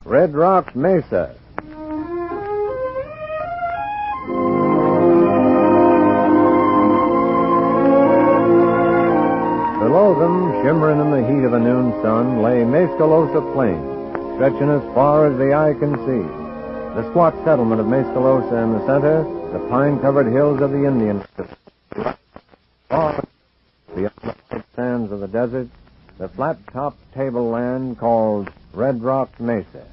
Red Rock Mesa. Below them, shimmering in the heat of a noon sun, lay Mescalosa Plain, stretching as far as the eye can see. The squat settlement of Mescalosa in the center, the pine-covered hills of the Indian. The sands of the desert, the flat-topped tableland called Red Rock Mesa.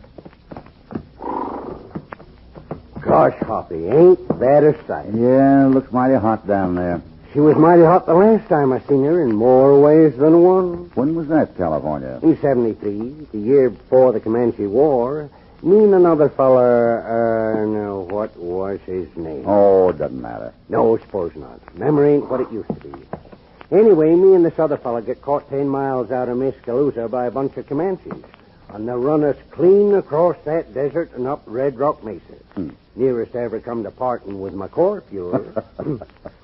Gosh, Hoppy, ain't that a sight? Yeah, looks mighty hot down there. She was mighty hot the last time I seen her in more ways than one. When was that, California? In 73, the year before the Comanche War. Me and another feller, now, what was his name? Oh, it doesn't matter. No, suppose not. Memory ain't what it used to be. Anyway, me and this other fella get caught 10 miles out of Mescalosa by a bunch of Comanches. And they run us clean across that desert and up Red Rock Mesa. Nearest I ever come to parting with my corpule.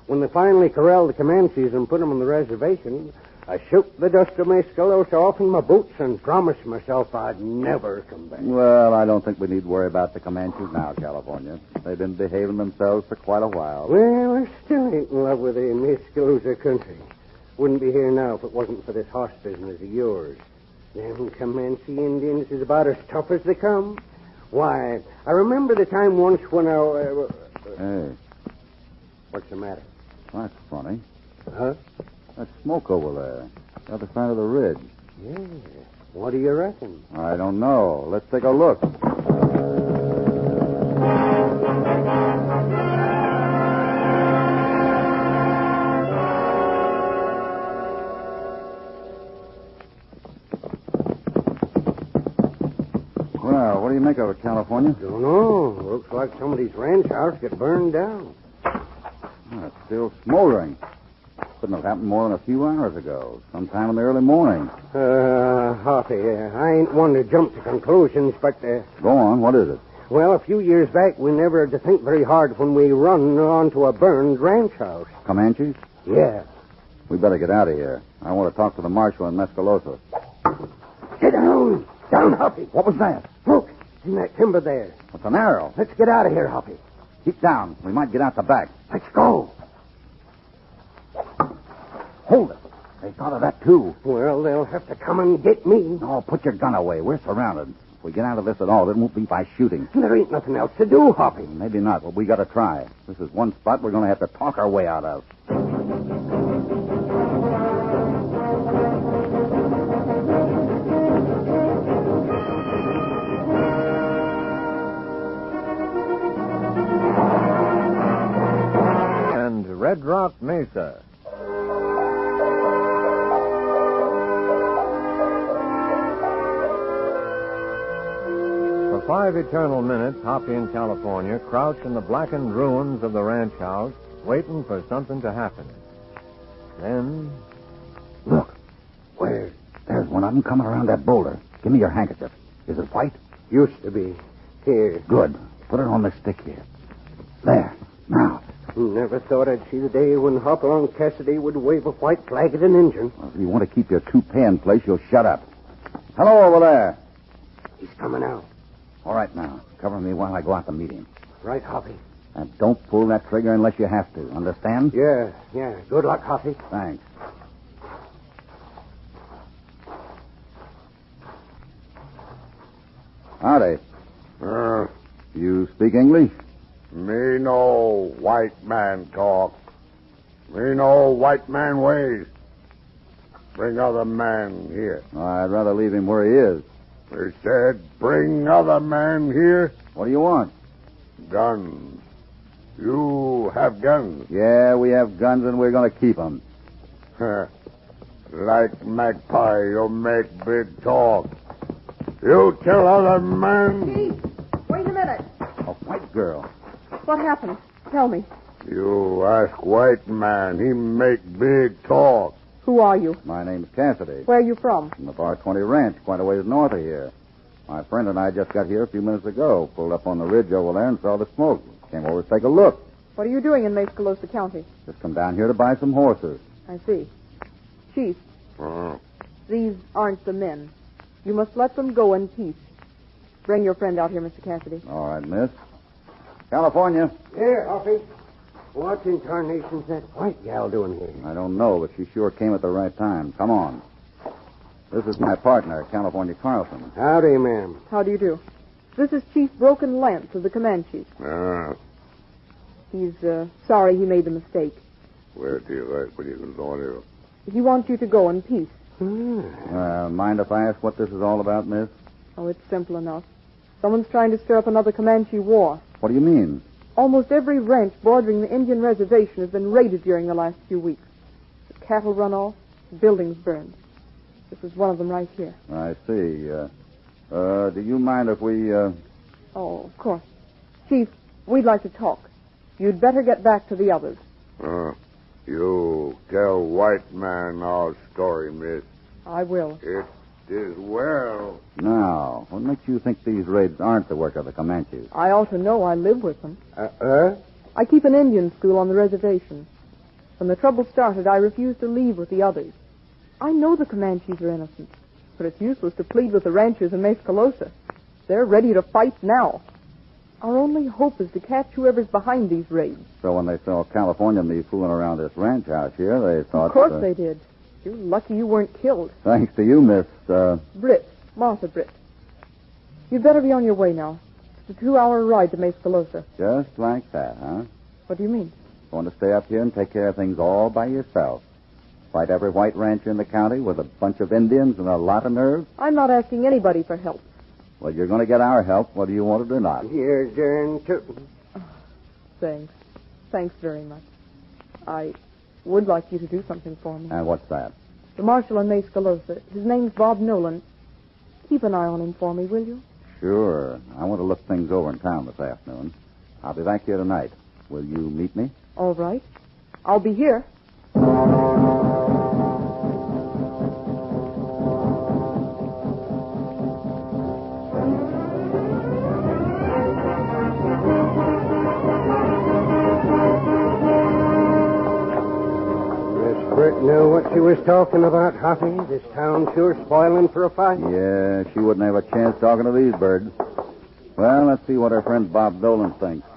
When they finally corralled the Comanches and put them on the reservation, I shook the dust of Mescalosa off in my boots and promised myself I'd never come back. Well, I don't think we need worry about the Comanches now, California. They've been behaving themselves for quite a while. Well, I still ain't in love with the Mescalosa country. Wouldn't be here now if it wasn't for this horse business of yours. Them Comanche Indians is about as tough as they come. Why, I remember the time once when I... Hey. What's the matter? That's funny. Huh? That smoke over there, the other side of the ridge. Yeah. What do you reckon? I don't know. Let's take a look. Well, what do you make of it, California? Don't know. Looks like somebody's ranch house got burned down. Oh, it's still smoldering. Couldn't have happened more than a few hours ago, sometime in the early morning. Hoppy, I ain't one to jump to conclusions, but... Go on, what is it? Well, a few years back, we never had to think very hard when we run onto a burned ranch house. Comanches? Yeah. We better get out of here. I want to talk to the marshal in Mescalosa. Get down! Down, Hoppy! What was that? Look, in that timber there. It's an arrow. Let's get out of here, Hoppy. Keep down. We might get out the back. Let's go. Hold it. They thought of that, too. Well, they'll have to come and get me. No, put your gun away. We're surrounded. If we get out of this at all, it won't be by shooting. There ain't nothing else to do, Hoppy. Maybe not, but we got to try. This is one spot we're going to have to talk our way out of. And Red Rock Mesa. For 5 eternal minutes, Hoppy in California crouched in the blackened ruins of the ranch house, waiting for something to happen. Then... Look. Where? There's one of them coming around that boulder. Give me your handkerchief. Is it white? Used to be. Here. Good. Put it on this stick here. There. Now. Never thought I'd see the day when Hopalong Cassidy would wave a white flag at an engine. Well, if you want to keep your toupee in place, you'll shut up. Hello over there. He's coming out. All right, now. Cover me while I go out to meet him. Right, Hoppy. And don't pull that trigger unless you have to. Understand? Yeah. Good luck, Hoppy. Thanks. Howdy. You speak English? Me no white man talk. Me no white man ways. Bring other man here. I'd rather leave him where he is. They said bring other man here. What do you want? Guns. You have guns. Yeah, we have guns and we're going to keep them. Like magpie, you make big talk. You tell other man. Chief, wait a minute. A white girl. What happened? Tell me. You ask white man. He make big talk. Who are you? My name's Cassidy. Where are you from? From the Bar 20 Ranch, quite a ways north of here. My friend and I just got here a few minutes ago. Pulled up on the ridge over there and saw the smoke. Came over to take a look. What are you doing in Mescalosa County? Just come down here to buy some horses. I see. Chief, these aren't the men. You must let them go in peace. Bring your friend out here, Mr. Cassidy. All right, miss. California. Here, Hoppy. What in tarnation's that white gal doing here? I don't know, but she sure came at the right time. Come on. This is my partner, California Carlson. Howdy, ma'am. How do you do? This is Chief Broken Lance of the Comanches. Ah, He's sorry he made the mistake. where do you like when you can go to? He wants you to go in peace. Mind if I ask what this is all about, miss? Oh, it's simple enough. Someone's trying to stir up another Comanche war. What do you mean? Almost every ranch bordering the Indian reservation has been raided during the last few weeks. The cattle run off, buildings burned. This is one of them right here. I see. Do you mind if we, Oh, of course. Chief, we'd like to talk. You'd better get back to the others. You tell white man our story, miss. I will. It is well. Now, what makes you think these raids aren't the work of the Comanches? I ought to know. I live with them. Uh-uh? I keep an Indian school on the reservation. When the trouble started, I refused to leave with the others. I know the Comanches are innocent, but it's useless to plead with the ranchers in Mescalosa. They're ready to fight now. Our only hope is to catch whoever's behind these raids. So when they saw California and me fooling around this ranch house here, they thought... Of course they did. You're lucky you weren't killed. Thanks to you, Miss, Britt. Martha Britt. You'd better be on your way now. It's a 2-hour ride to Mescalosa. Just like that, huh? What do you mean? Want to stay up here and take care of things all by yourself? Fight every white rancher in the county with a bunch of Indians and a lot of nerve? I'm not asking anybody for help. Well, you're going to get our help, whether you want it or not. Here's darn tootin'. Thanks. Thanks very much. I would like you to do something for me. And what's that? The marshal in Mescalosa. His name's Bob Nolan. Keep an eye on him for me, will you? Sure. I want to look things over in town this afternoon. I'll be back here tonight. Will you meet me? All right. I'll be here. Britt knew what she was talking about, Hoppy. This town sure spoiling for a fight. Yeah, she wouldn't have a chance talking to these birds. Well, let's see what our friend Bob Dolan thinks.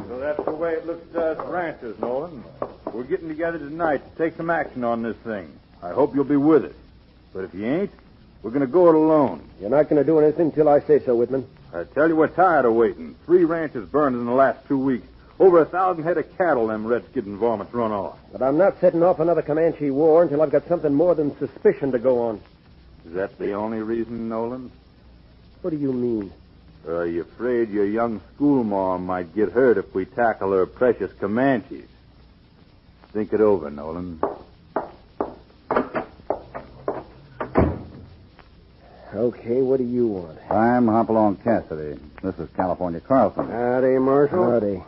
So that's the way it looks to us ranchers, Nolan. We're getting together tonight to take some action on this thing. I hope you'll be with us. But if you ain't, we're going to go it alone. You're not going to do anything till I say so, Whitman. I tell you, we're tired of waiting. 3 ranches burned in the last 2 weeks. Over 1,000 head of cattle them red-skinned varmints run off. But I'm not setting off another Comanche war until I've got something more than suspicion to go on. Is that the only reason, Nolan? What do you mean? Are you afraid your young schoolmarm might get hurt if we tackle her precious Comanches? Think it over, Nolan. Okay, what do you want? I'm Hopalong Cassidy. This is California Carlson. Howdy, Marshal. Howdy.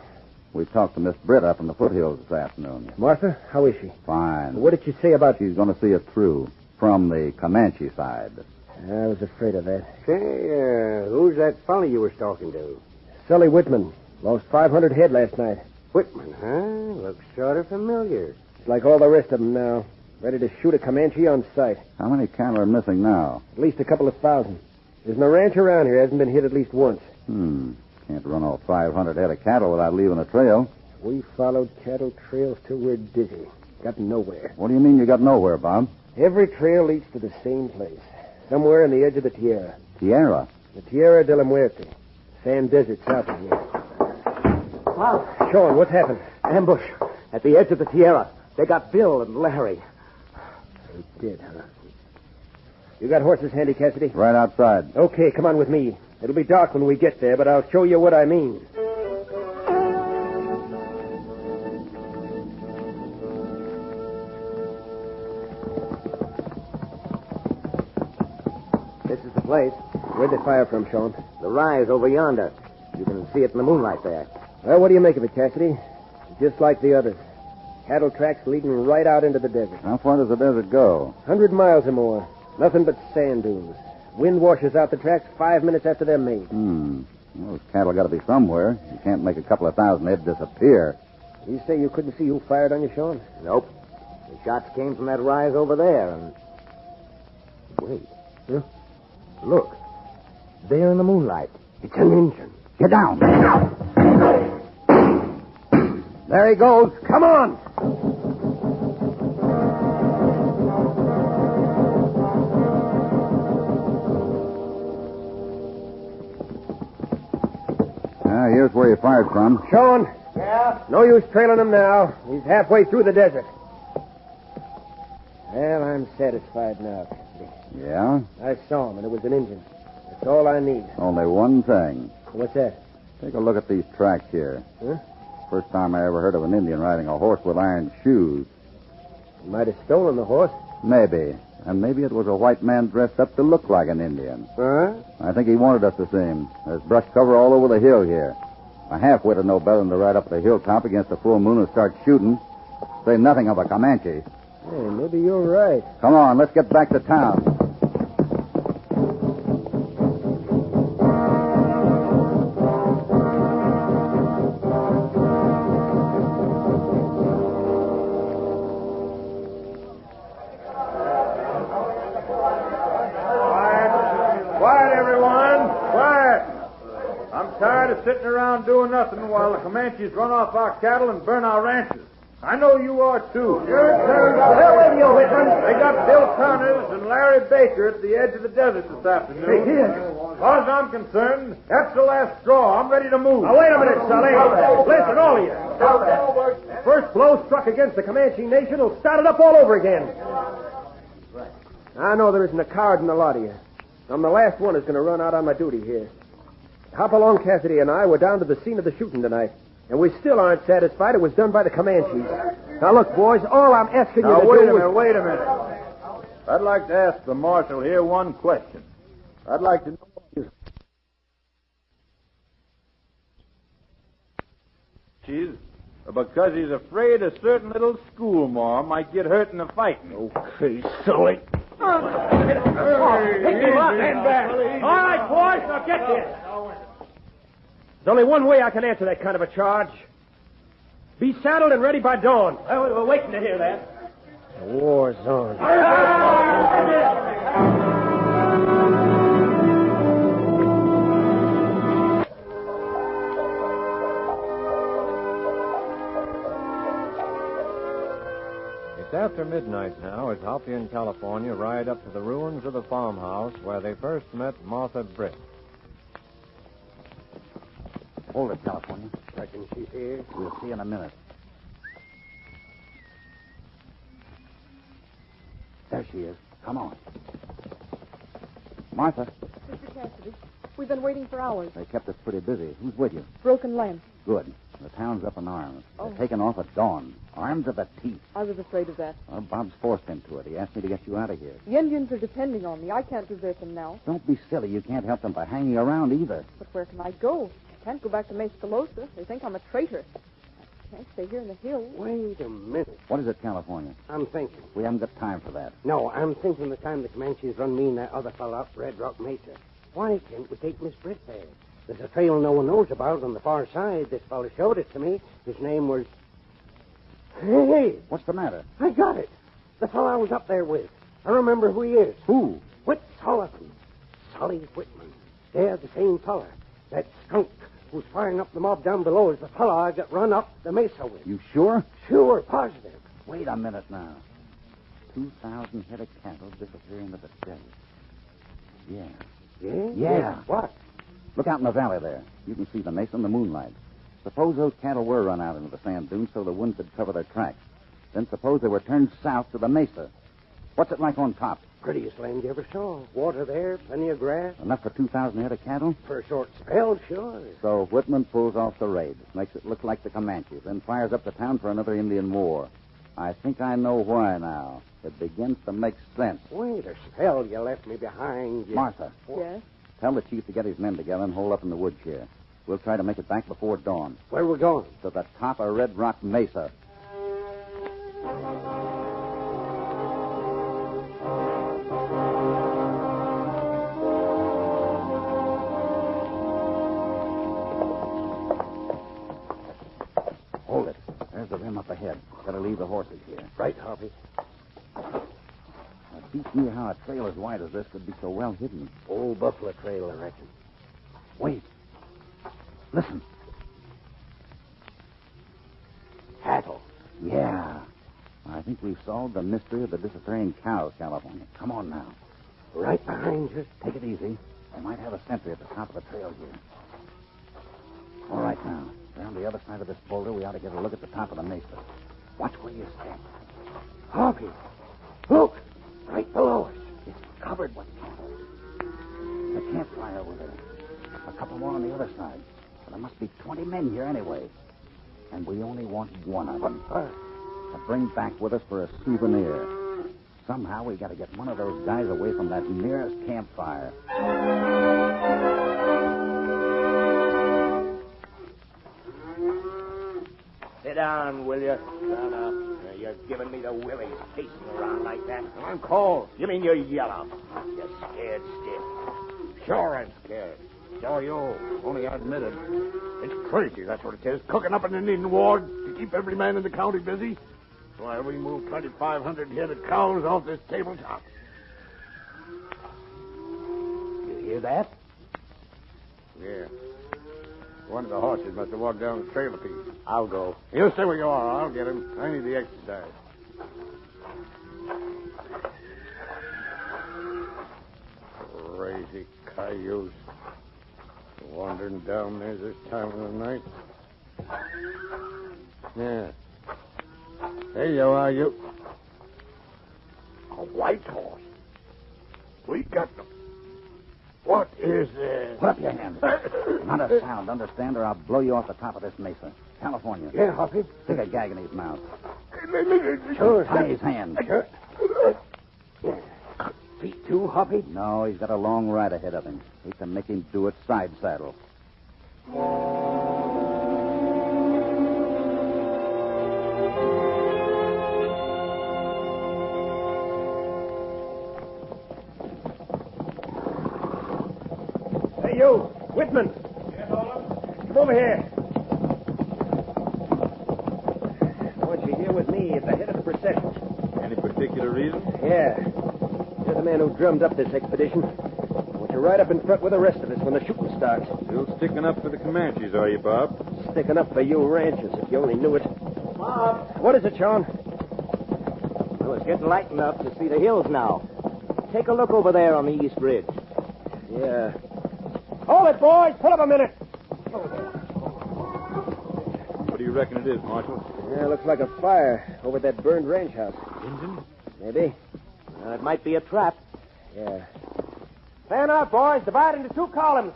We talked to Miss Britt up in the foothills this afternoon. Martha, how is she? Fine. What did she say about... She's going to see it through from the Comanche side. I was afraid of that. Say, who's that fellow you was talking to? Sully Whitman. Lost 500 head last night. Whitman, huh? Looks sort of familiar. It's like all the rest of them now. Ready to shoot a Comanche on sight. How many cattle are missing now? At least a couple of thousand. There's no ranch around here hasn't been hit at least once. Can't run all 500 head of cattle without leaving a trail. We followed cattle trails till we're dizzy. Got nowhere. What do you mean you got nowhere, Bob? Every trail leads to the same place. Somewhere on the edge of the Tierra. Tierra? The Tierra de la Muerte. Sand desert south of here. Wow. Sean, what's happened? Ambush at the edge of the Tierra. They got Bill and Larry. They did, huh? You got horses handy, Cassidy? Right outside. Okay, come on with me. It'll be dark when we get there, but I'll show you what I mean. This is the place. Where'd they fire from, Sean? The rise over yonder. You can see it in the moonlight there. Well, what do you make of it, Cassidy? Just like the others. Cattle tracks leading right out into the desert. How far does the desert go? 100 miles or more. Nothing but sand dunes. Wind washes out the tracks 5 minutes after they're made. Well, those cattle got to be somewhere. You can't make a couple of thousand head disappear. You say you couldn't see who fired on you, Sean? Nope. The shots came from that rise over there, and... Wait. Huh? Look. There in the moonlight. It's an engine. Get down. There he goes. Come on. Here's where you fired from. Sean. Yeah? No use trailing him now. He's halfway through the desert. Well, I'm satisfied now. Yeah? I saw him, and it was an engine. That's all I need. Only one thing. What's that? Take a look at these tracks here. Huh? First time I ever heard of an Indian riding a horse with iron shoes. He might have stolen the horse. Maybe. And maybe it was a white man dressed up to look like an Indian. Huh? I think he wanted us to see him. There's brush cover all over the hill here. A half-wit would know better than to ride up the hilltop against the full moon and start shooting. Say nothing of a Comanche. Hey, maybe you're right. Come on, let's get back to town. Quiet, everyone. Quiet. I'm tired of sitting around doing nothing while the Comanches run off our cattle and burn our ranches. I know you are, too. They got Bill Connors and Larry Baker at the edge of the desert this afternoon. As far as I'm concerned, that's the last straw. I'm ready to move. Now, wait a minute, Sully. Listen, all of you. The first blow struck against the Comanche Nation will start it up all over again. I know there isn't a coward in the lot of you. I'm the last one who's going to run out on my duty here. Hopalong Cassidy and I were down to the scene of the shooting tonight, and we still aren't satisfied it was done by the Comanches. Now, look, boys, all I'm asking you to do wait a minute. I'd like to ask the marshal here one question. I'd like to know because he's afraid a certain little schoolmarm might get hurt in the fighting. Okay, Sully. Pick him up and back. All right, boys, now get this. There's only one way I can answer that kind of a charge. Be saddled and ready by dawn. We're waiting to hear that. The war's on. It's after midnight now as Hoppy and California ride up to the ruins of the farmhouse where they first met Martha Britt. Hold it, California. Reckon she's here. We'll see in a minute. There she is. Come on. Martha. Mr. Cassidy, we've been waiting for hours. They kept us pretty busy. Who's with you? Broken lamp. Good. The town's up in arms. Oh. They're taking off at dawn. Armed to the teeth. I was afraid of that. Well, Bob's forced into it. He asked me to get you out of here. The Indians are depending on me. I can't desert them now. Don't be silly. You can't help them by hanging around either. But where can I go? I can't go back to Mesa. They think I'm a traitor. I can't stay here in the hills. Wait a minute. What is it, California? I'm thinking. We haven't got time for that. No, I'm thinking the time the Comanches run me and that other fella up Red Rock Mesa. Why can't we take Miss Britt there? There's a trail no one knows about on the far side. This fella showed it to me. His name was... Hey! What's the matter? I got it. The fella I was up there with. I remember who he is. Who? Whit Sullivan. Sully Whitman. They're the same fella. That skunk who's firing up the mob down below is the fella I got run up the Mesa with. You sure? Sure, positive. Wait a minute now. 2,000 head of cattle disappearing into the desert. Yeah. Yeah? Yeah. What? Look out in the valley there. You can see the mesa in the moonlight. Suppose those cattle were run out into the sand dunes so the wind could cover their tracks. Then suppose they were turned south to the mesa. What's it like on top? Prettiest land you ever saw. Water there, plenty of grass. Enough for 2,000 head of cattle? For a short spell, sure. So Whitman pulls off the raid, makes it look like the Comanches, then fires up the town for another Indian war. I think I know why now. It begins to make sense. Wait a spell, you left me behind. Martha. Yes? Tell the chief to get his men together and hold up in the woods here. We'll try to make it back before dawn. Where are we going? To the top of Red Rock Mesa. Hold it. There's the rim up ahead. Gotta leave the horses here. Right, Harvey. That Beats me how a trail as wide as this could be so well hidden. Old buffalo trail, I reckon. Wait. Listen. Cattle. Yeah. I think we've solved the mystery of the disappearing cows, California. Come on now. Right behind you. Take it easy. They might have a sentry at the top of the trail here. All right, now. Around the other side of this boulder, we ought to get a look at the top of the mesa. Watch where you step. Harvey, look! Right below us. It's covered with cattle. A campfire over there. A couple more on the other side. There must be 20 men here anyway. And we only want one of them. To bring back with us for a souvenir. Somehow we got to get one of those guys away from that nearest campfire. Sit down, will you? Down up. You're giving me the willies pacing around like that. I'm cold. You mean you're yellow? You're scared stiff. Sure I'm scared. So are you. Only I admit it. It's crazy, that's what it is. Cooking up an Indian ward to keep every man in the county busy. Why, we moved 2,500 head of cows off this tabletop. You hear that? Yeah. One of the horses must have walked down the trail a piece. I'll go. You stay where you are. I'll get him. I need the exercise. Crazy cayuse. Wandering down there this time of the night. Yeah. Hey, you are, you. A white horse. We got them. What is this? Put up your hands. Not a sound, understand, or I'll blow you off the top of this mesa. California. Yeah, Hoppy. Stick a gag in his mouth. Sure. Tie his hands. Sure. Feet too, Hoppy? No, he's got a long ride ahead of him. We can make him do it side saddle. Hey, you, Whitman. Come over here. I want you here with me at the head of the procession. Any particular reason? Yeah. You're the man who drummed up this expedition. I want you right up in front with the rest of us when the shooting starts. Still sticking up for the Comanches, are you, Bob? Sticking up for you ranchers, if you only knew it. Bob. What is it, Sean? Well, it's getting light enough to see the hills now. Take a look over there on the east ridge. Yeah. Hold it, boys. Pull up a minute. What do you reckon it is, Marshal? Yeah, looks like a fire over at that burned ranch house. Indians? Maybe. It might be a trap. Yeah. Fan out, boys. Divide into two columns.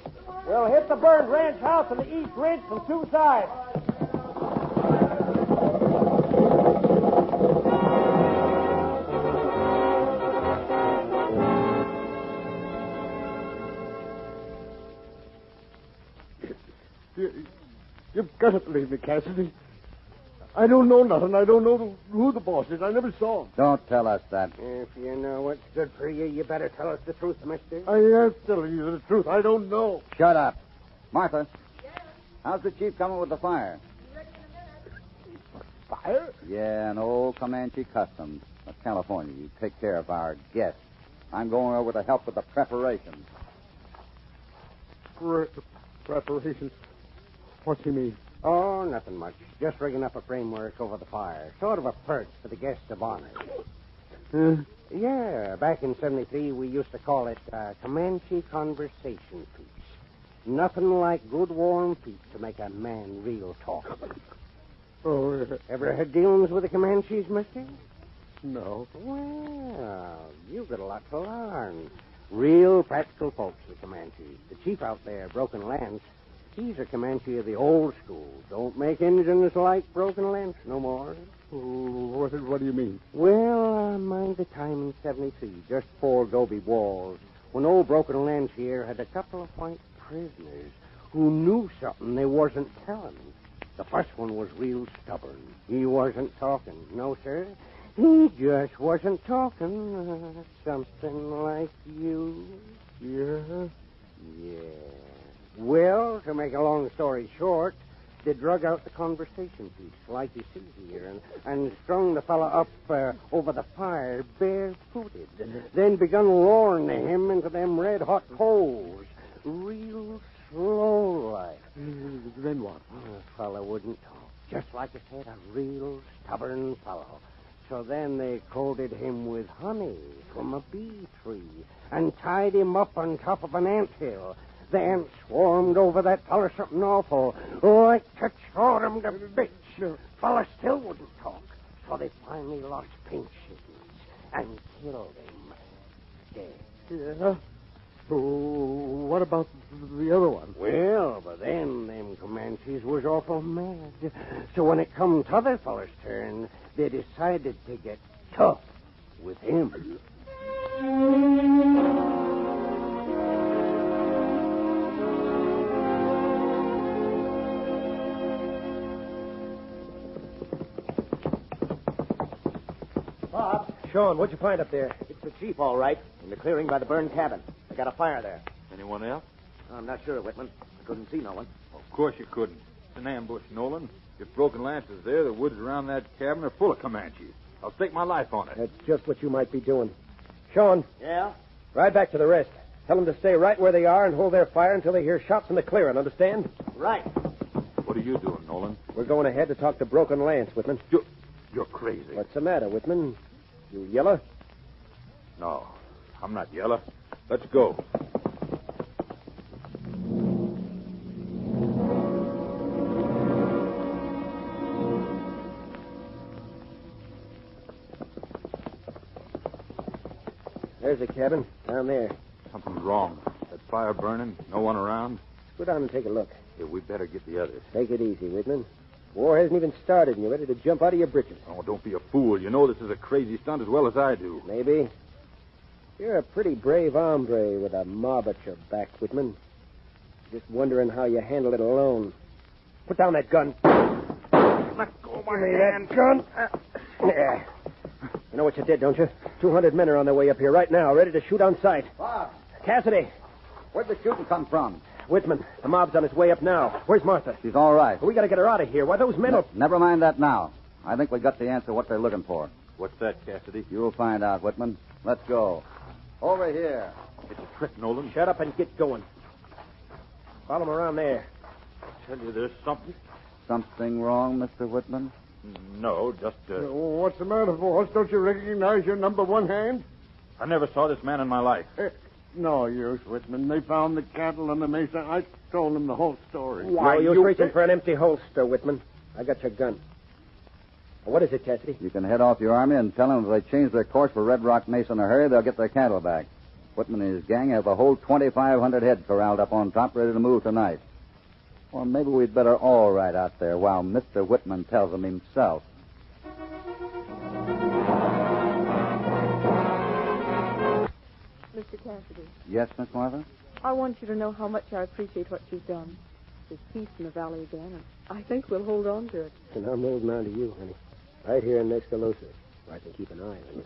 We'll hit the burned ranch house on the east ridge from two sides. You've got to believe me, Cassidy. I don't know nothing. I don't know who the boss is. I never saw him. Don't tell us that. If you know what's good for you, you better tell us the truth, mister. I am telling you the truth. I don't know. Shut up. Martha. Yes? How's the chief coming with the fire? Fire? Yeah, an old Comanche custom. Of California. You take care of our guests. I'm going over to help with the preparations. Preparations? What's he mean? Oh, nothing much. Just rigging up a framework over the fire. Sort of a perch for the guests of honor. Yeah, back in 73, we used to call it Comanche conversation piece. Nothing like good warm feet to make a man real talk. Oh, yeah. Ever had dealings with the Comanches, mister? No. Well, you've got a lot to learn. Real practical folks, the Comanches. The chief out there, Broken Lance, he's a Comanche of the old school. Don't make engines like Broken Lance no more. Oh, what do you mean? Well, mind the time in 73, just before Adobe Walls, when old Broken Lance here had a couple of white prisoners who knew something they wasn't telling. The first one was real stubborn. He wasn't talking. No, sir. He just wasn't talking. Something like you. Yeah? Yeah. Well, to make a long story short, They drug out the conversation piece, like you see here, and strung the fella up over the fire barefooted. Then begun lowering him into them red-hot coals, real slow-like. Then what? The fella wouldn't talk. Just like I said, a real stubborn fellow. So then they coated him with honey from a bee tree and tied him up on top of an anthill. The ants swarmed over that fella something awful, like to chaw him to bits. The fella still wouldn't talk, so they finally lost patience and killed him dead. Yeah? What about the other one? Well, but then them Comanches was awful mad. So when it come t'other fella's turn, they decided to get tough with him. Bob, Sean, what'd you find up there? It's the chief, all right, in the clearing by the burned cabin. I got a fire there. Anyone else? I'm not sure, Whitman. I couldn't see no one. Of course you couldn't. It's an ambush, Nolan. If Broken Lance is there, the woods around that cabin are full of Comanches. I'll stake my life on it. That's just what you might be doing. Sean. Yeah? Ride back to the rest. Tell them to stay right where they are and hold their fire until they hear shots in the clearing, understand? Right. What are you doing, Nolan? We're going ahead to talk to Broken Lance, Whitman. You're crazy. What's the matter, Whitman? You yellow? No, I'm not yellow. Let's go. There's the cabin, down there. Something's wrong. That fire burning, no one around. Go down and take a look. Yeah, we better get the others. Take it easy, Whitman. War hasn't even started, and you're ready to jump out of your britches. Oh, don't be a fool. You know this is a crazy stunt as well as I do. Maybe. You're a pretty brave hombre with a mob at your back, Whitman. Just wondering how you handle it alone. Put down that gun. Let go of my hand. That gun. Yeah. You know what you did, don't you? 200 men are on their way up here right now, ready to shoot on sight. Bob, Cassidy. where'd the shooting come from? Whitman, the mob's on its way up now. Where's Martha? She's all right. We gotta get her out of here. Why, those men are... Never mind that now. I think we got the answer what they're looking for. What's that, Cassidy? You'll find out, Whitman. Let's go. Over here. It's a trick, Nolan. Shut up and get going. Follow them around there. Tell you there's something. Something wrong, Mr. Whitman? No, just, What's the matter, boss? Don't you recognize your number one hand? I never saw this man in my life. No use, Whitman. They found the cattle on the Mesa. I told them the whole story. No use reaching for an empty holster, Whitman. I got your gun. What is it, Cassidy? You can head off your army and tell them if they change their course for Red Rock Mesa in a hurry, they'll get their cattle back. Whitman and his gang have the whole 2,500 head corralled up on top, ready to move tonight. Or maybe we'd better all ride out there while Mr. Whitman tells them himself. Mr. Cassidy, Yes, Miss Martha? I want you to know how much I appreciate what you've done. There's peace in the valley again, and I think we'll hold on to it. And I'm holding on to you, honey. Right here in Mescalosa, where I can keep an eye on you.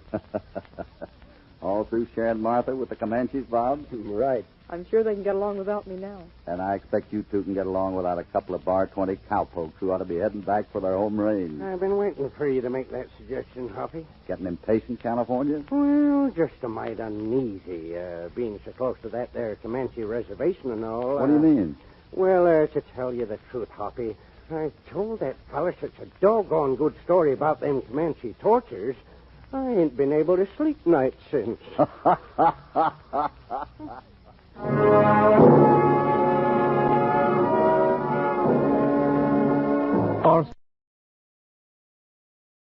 All through sharing Martha with the Comanches, Bob? Right. I'm sure they can get along without me now. And I expect you two can get along without a couple of bar 20 cowpokes who ought to be heading back for their home range. I've been waiting for you to make that suggestion, Hoppy. Getting impatient, California? Well, just a mite uneasy, being so close to that there Comanche reservation and all. What do you mean? Well, to tell you the truth, Hoppy, I told that fella such a doggone good story about them Comanche tortures, I ain't been able to sleep nights since.